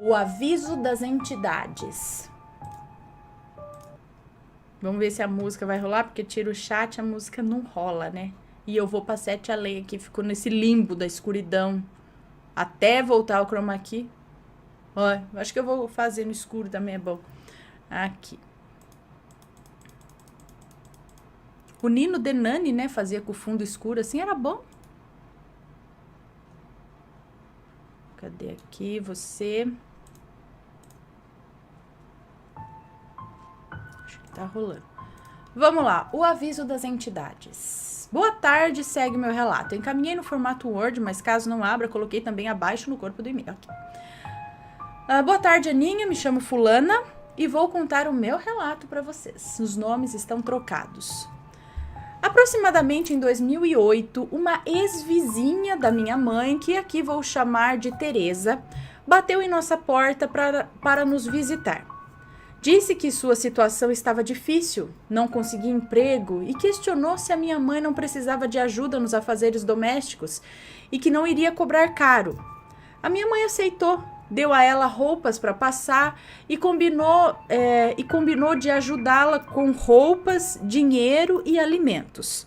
O aviso das entidades. Vamos ver se a música vai rolar, porque tira o chat, a música não rola, né? E eu vou pra 7 além aqui, ficou nesse limbo da escuridão. Até voltar o chroma key. Ó, acho que eu vou fazer no escuro também, é bom. Aqui. O Nino Denani, né, fazia com o fundo escuro assim, era bom. Cadê aqui você? Acho que tá rolando. Vamos lá, o aviso das entidades. Boa tarde, segue meu relato. Eu encaminhei no formato Word, mas caso não abra, coloquei também abaixo no corpo do e-mail. Aqui. Boa tarde, Aninha, me chamo Fulana e vou contar o meu relato para vocês. Os nomes estão trocados. Aproximadamente em 2008, uma ex-vizinha da minha mãe, que aqui vou chamar de Teresa, bateu em nossa porta para nos visitar. Disse que sua situação estava difícil, não conseguia emprego e questionou se a minha mãe não precisava de ajuda nos afazeres domésticos e que não iria cobrar caro. A minha mãe aceitou, deu a ela roupas para passar e combinou de ajudá-la com roupas, dinheiro e alimentos.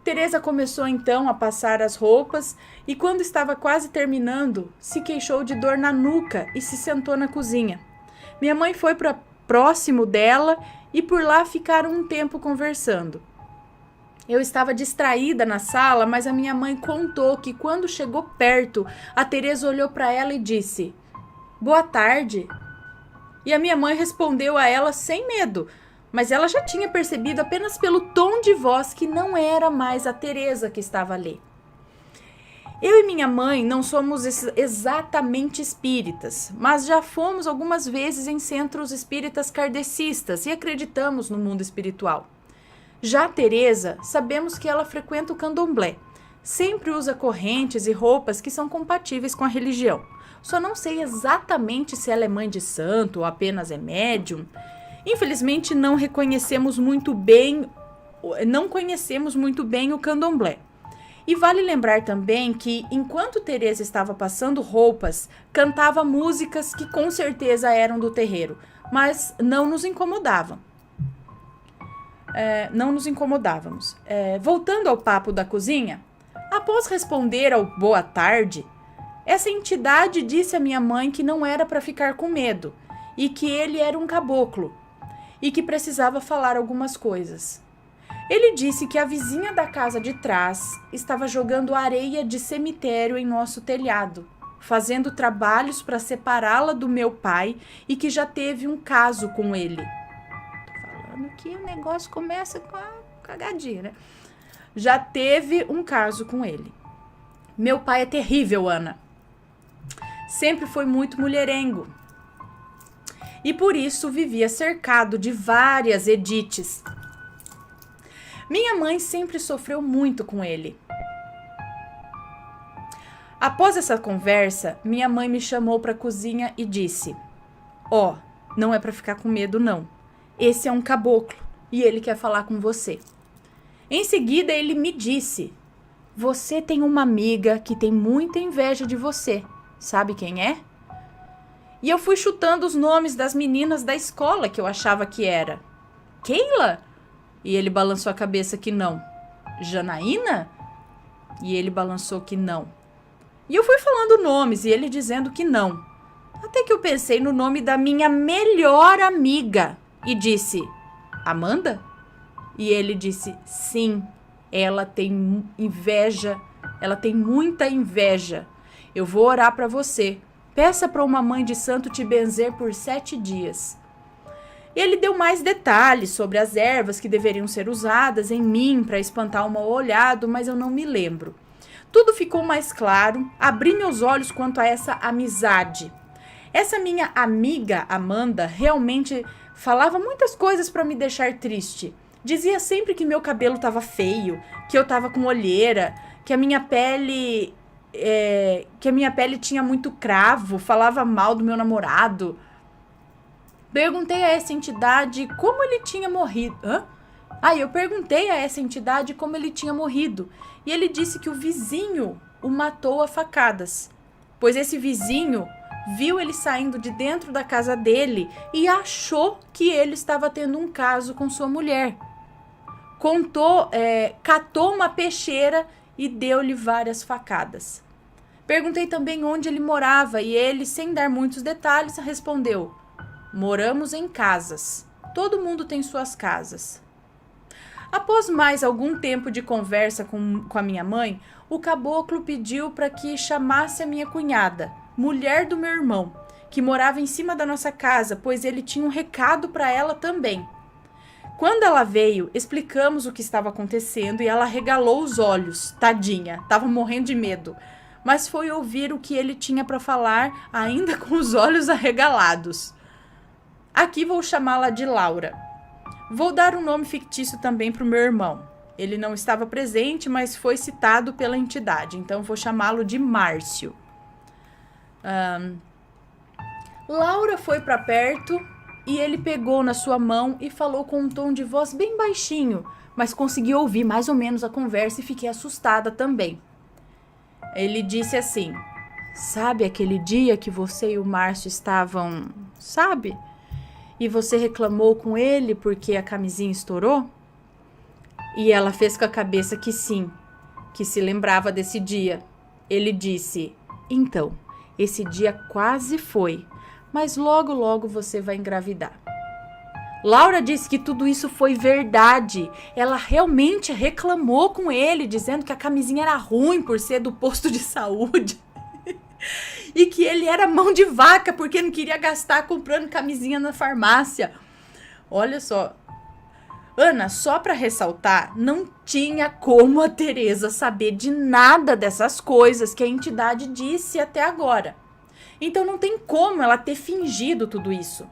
Teresa começou então a passar as roupas e quando estava quase terminando, se queixou de dor na nuca e se sentou na cozinha. Minha mãe foi para próximo dela e por lá ficaram um tempo conversando. Eu estava distraída na sala, mas a minha mãe contou que quando chegou perto, a Teresa olhou para ela e disse: "Boa tarde." E a minha mãe respondeu a ela sem medo, mas ela já tinha percebido apenas pelo tom de voz que não era mais a Teresa que estava ali. Eu e minha mãe não somos exatamente espíritas, mas já fomos algumas vezes em centros espíritas kardecistas e acreditamos no mundo espiritual. Já a Teresa, sabemos que ela frequenta o candomblé. Sempre usa correntes e roupas que são compatíveis com a religião. Só não sei exatamente se ela é mãe de santo ou apenas é médium. Infelizmente não conhecemos muito bem o candomblé. E vale lembrar também que, enquanto Teresa estava passando roupas, cantava músicas que com certeza eram do terreiro, mas não nos incomodavam. Não nos incomodávamos. Voltando ao papo da cozinha, após responder ao boa tarde, essa entidade disse à minha mãe que não era para ficar com medo e que ele era um caboclo e que precisava falar algumas coisas. Ele disse que a vizinha da casa de trás estava jogando areia de cemitério em nosso telhado, fazendo trabalhos para separá-la do meu pai e que já teve um caso com ele. Tô falando que o negócio começa com a cagadinha, né? Já teve um caso com ele. Meu pai é terrível, Ana. Sempre foi muito mulherengo. E por isso vivia cercado de várias Edites. Minha mãe sempre sofreu muito com ele. Após essa conversa, minha mãe me chamou para a cozinha e disse: "Ó, não é para ficar com medo não. Esse é um caboclo e ele quer falar com você." Em seguida, ele me disse: "Você tem uma amiga que tem muita inveja de você. Sabe quem é?" E eu fui chutando os nomes das meninas da escola que eu achava que era. Keila? E ele balançou a cabeça que não. Janaína? E ele balançou que não. E eu fui falando nomes e ele dizendo que não. Até que eu pensei no nome da minha melhor amiga e disse: "Amanda?" E ele disse: "Sim, ela tem inveja, ela tem muita inveja. Eu vou orar para você. Peça para uma mãe de santo te benzer por 7 dias." E ele deu mais detalhes sobre as ervas que deveriam ser usadas em mim para espantar o mal olhado, mas eu não me lembro. Tudo ficou mais claro, abri meus olhos quanto a essa amizade. Essa minha amiga, Amanda, realmente falava muitas coisas para me deixar triste. Dizia sempre que meu cabelo estava feio, que eu estava com olheira, que a minha pele tinha muito cravo, falava mal do meu namorado. Perguntei a essa entidade como ele tinha morrido. Eu perguntei a essa entidade como ele tinha morrido. E ele disse que o vizinho o matou a facadas. Pois esse vizinho viu ele saindo de dentro da casa dele e achou que ele estava tendo um caso com sua mulher. Catou uma peixeira e deu-lhe várias facadas. Perguntei também onde ele morava e ele, sem dar muitos detalhes, respondeu: moramos em casas. Todo mundo tem suas casas. Após mais algum tempo de conversa com a minha mãe, o caboclo pediu para que chamasse a minha cunhada, mulher do meu irmão, que morava em cima da nossa casa, pois ele tinha um recado para ela também. Quando ela veio, explicamos o que estava acontecendo e ela arregalou os olhos, tadinha, estava morrendo de medo, mas foi ouvir o que ele tinha para falar, ainda com os olhos arregalados. Aqui vou chamá-la de Laura. Vou dar um nome fictício também para o meu irmão. Ele não estava presente, mas foi citado pela entidade, então vou chamá-lo de Márcio. Laura foi para perto e ele pegou na sua mão e falou com um tom de voz bem baixinho, mas consegui ouvir mais ou menos a conversa e fiquei assustada também. Ele disse assim: sabe aquele dia que você e o Márcio estavam, sabe? E você reclamou com ele porque a camisinha estourou? E ela fez com a cabeça que sim, que se lembrava desse dia. Ele disse: então, esse dia quase foi, mas logo logo você vai engravidar. Laura disse que tudo isso foi verdade. Ela realmente reclamou com ele, dizendo que a camisinha era ruim por ser do posto de saúde. E que ele era mão de vaca porque não queria gastar comprando camisinha na farmácia. Olha só. Ana, só para ressaltar, não tinha como a Teresa saber de nada dessas coisas que a entidade disse até agora. Então não tem como ela ter fingido tudo isso.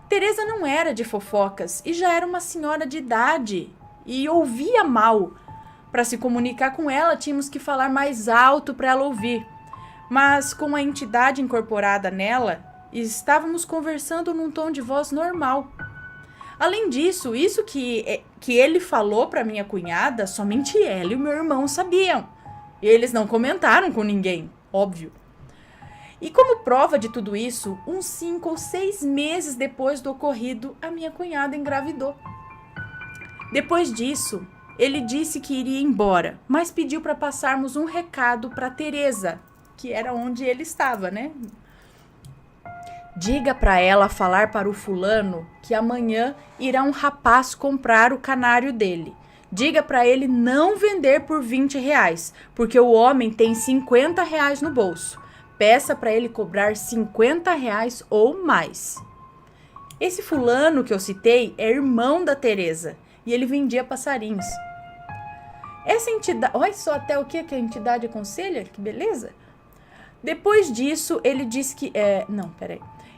Teresa não era de fofocas e já era uma senhora de idade e ouvia mal. Para se comunicar com ela, tínhamos que falar mais alto para ela ouvir. Mas com a entidade incorporada nela, estávamos conversando num tom de voz normal. Além disso, isso que ele falou para minha cunhada, somente ela e o meu irmão sabiam. E eles não comentaram com ninguém, óbvio. E como prova de tudo isso, uns 5 ou 6 meses depois do ocorrido, a minha cunhada engravidou. Depois disso, ele disse que iria embora, mas pediu para passarmos um recado para Teresa, que era onde ele estava, né? Diga para ela falar para o fulano que amanhã irá um rapaz comprar o canário dele. Diga para ele não vender por R$20, porque o homem tem R$50 no bolso. Peça para ele cobrar R$50 ou mais. Esse fulano que eu citei é irmão da Teresa e ele vendia passarinhos. Essa entidade... Olha só até o que a entidade aconselha, que beleza! Depois disso, ele disse que...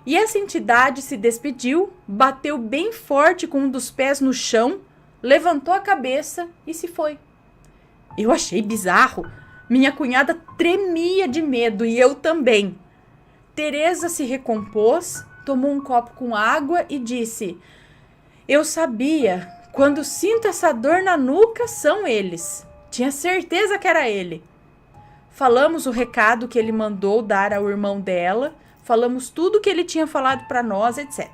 E essa entidade se despediu, bateu bem forte com um dos pés no chão, levantou a cabeça e se foi. Eu achei bizarro. Minha cunhada tremia de medo e eu também. Teresa se recompôs, tomou um copo com água e disse: eu sabia, quando sinto essa dor na nuca, são eles. Tinha certeza que era ele. Falamos o recado que ele mandou dar ao irmão dela, falamos tudo que ele tinha falado para nós, etc.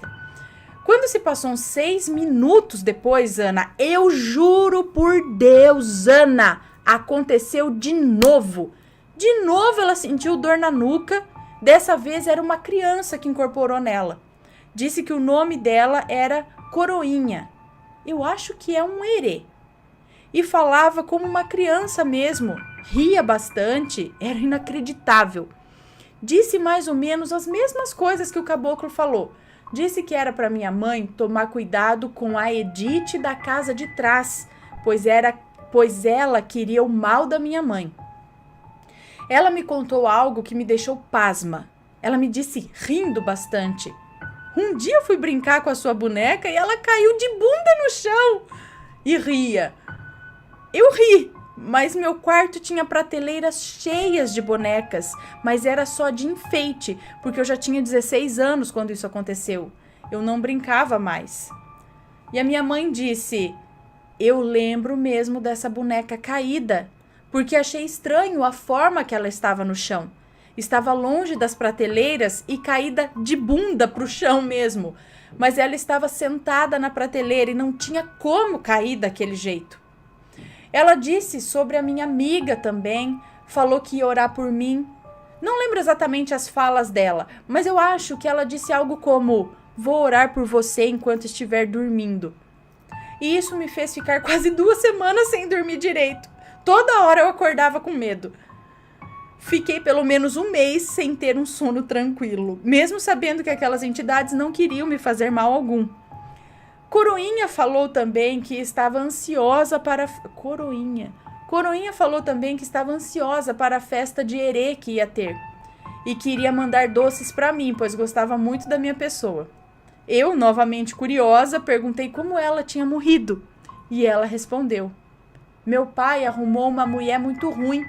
Quando se passou uns 6 minutos depois, Ana, eu juro por Deus, Ana, aconteceu de novo. De novo ela sentiu dor na nuca, dessa vez era uma criança que incorporou nela. Disse que o nome dela era Coroinha. Eu acho que é um herê. E falava como uma criança mesmo, ria bastante, era inacreditável. Disse mais ou menos as mesmas coisas que o caboclo falou. Disse que era para minha mãe tomar cuidado com a Edith da casa de trás, pois ela queria o mal da minha mãe. Ela me contou algo que me deixou pasma. Ela me disse, rindo bastante: um dia eu fui brincar com a sua boneca e ela caiu de bunda no chão. E ria. Eu ri, mas meu quarto tinha prateleiras cheias de bonecas, mas era só de enfeite, porque eu já tinha 16 anos quando isso aconteceu. Eu não brincava mais. E a minha mãe disse: eu lembro mesmo dessa boneca caída, porque achei estranho a forma que ela estava no chão. Estava longe das prateleiras e caída de bunda pro chão mesmo. Mas ela estava sentada na prateleira e não tinha como cair daquele jeito. Ela disse sobre a minha amiga também, falou que ia orar por mim. Não lembro exatamente as falas dela, mas eu acho que ela disse algo como: vou orar por você enquanto estiver dormindo. E isso me fez ficar quase 2 semanas sem dormir direito. Toda hora eu acordava com medo. Fiquei pelo menos 1 mês sem ter um sono tranquilo, mesmo sabendo que aquelas entidades não queriam me fazer mal algum. Coroinha falou também que estava ansiosa para... Coroinha falou também que estava ansiosa para a festa de Herê que ia ter. E que iria mandar doces para mim, pois gostava muito da minha pessoa. Eu, novamente curiosa, perguntei como ela tinha morrido. E ela respondeu: meu pai arrumou uma mulher muito ruim.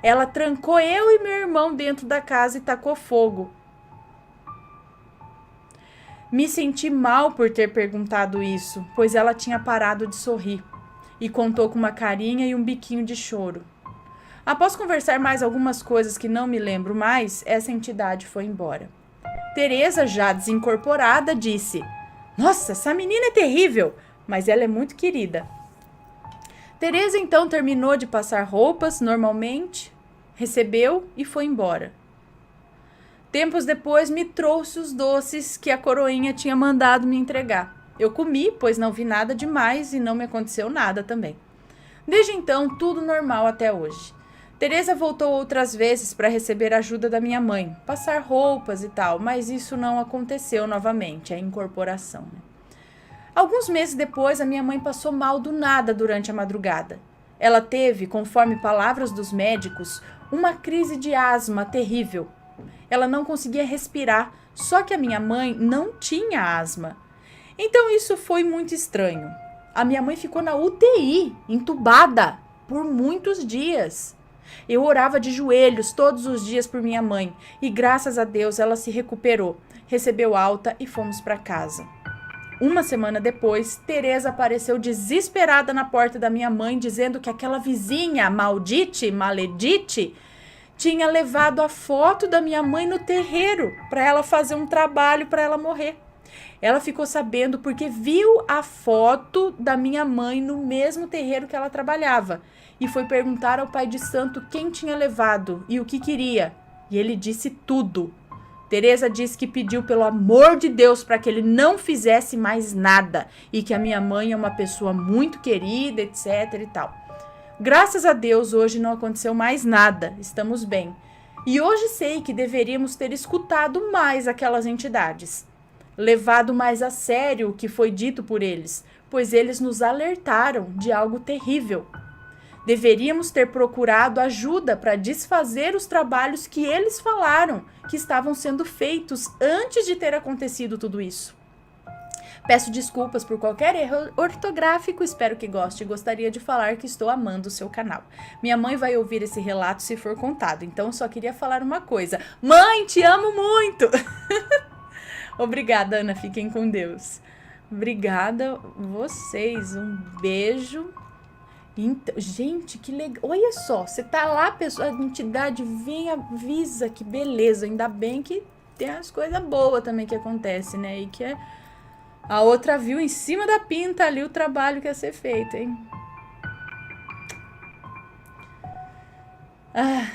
Ela trancou eu e meu irmão dentro da casa e tacou fogo. Me senti mal por ter perguntado isso, pois ela tinha parado de sorrir e contou com uma carinha e um biquinho de choro. Após conversar mais algumas coisas que não me lembro mais, essa entidade foi embora. Teresa, já desincorporada, disse: nossa, essa menina é terrível, mas ela é muito querida. Teresa então terminou de passar roupas normalmente, recebeu e foi embora. Tempos depois me trouxe os doces que a coroinha tinha mandado me entregar. Eu comi, pois não vi nada demais e não me aconteceu nada também. Desde então, tudo normal até hoje. Teresa voltou outras vezes para receber ajuda da minha mãe, passar roupas e tal, mas isso não aconteceu novamente, a incorporação. Alguns meses depois, a minha mãe passou mal do nada durante a madrugada. Ela teve, conforme palavras dos médicos, uma crise de asma terrível. Ela não conseguia respirar, só que a minha mãe não tinha asma. Então isso foi muito estranho. A minha mãe ficou na UTI, entubada, por muitos dias. Eu orava de joelhos todos os dias por minha mãe e graças a Deus ela se recuperou, recebeu alta e fomos para casa. 1 semana depois, Teresa apareceu desesperada na porta da minha mãe dizendo que aquela vizinha maledite, tinha levado a foto da minha mãe no terreiro para ela fazer um trabalho para ela morrer. Ela ficou sabendo porque viu a foto da minha mãe no mesmo terreiro que ela trabalhava e foi perguntar ao pai de santo quem tinha levado e o que queria. E ele disse tudo. Teresa disse que pediu pelo amor de Deus para que ele não fizesse mais nada e que a minha mãe é uma pessoa muito querida, etc e tal. Graças a Deus, hoje não aconteceu mais nada, estamos bem. E hoje sei que deveríamos ter escutado mais aquelas entidades, levado mais a sério o que foi dito por eles, pois eles nos alertaram de algo terrível. Deveríamos ter procurado ajuda para desfazer os trabalhos que eles falaram que estavam sendo feitos antes de ter acontecido tudo isso. Peço desculpas por qualquer erro ortográfico, espero que goste e gostaria de falar que estou amando o seu canal. Minha mãe vai ouvir esse relato se for contado, então só queria falar uma coisa. Mãe, te amo muito! Obrigada, Ana, fiquem com Deus. Obrigada vocês, um beijo. Então, gente, que legal. Olha só, você tá lá, pessoa, a entidade vem, avisa, que beleza. Ainda bem que tem as coisas boas também que acontecem, né? E que é... A outra viu em cima da pinta ali o trabalho que ia ser feito, hein? Ah...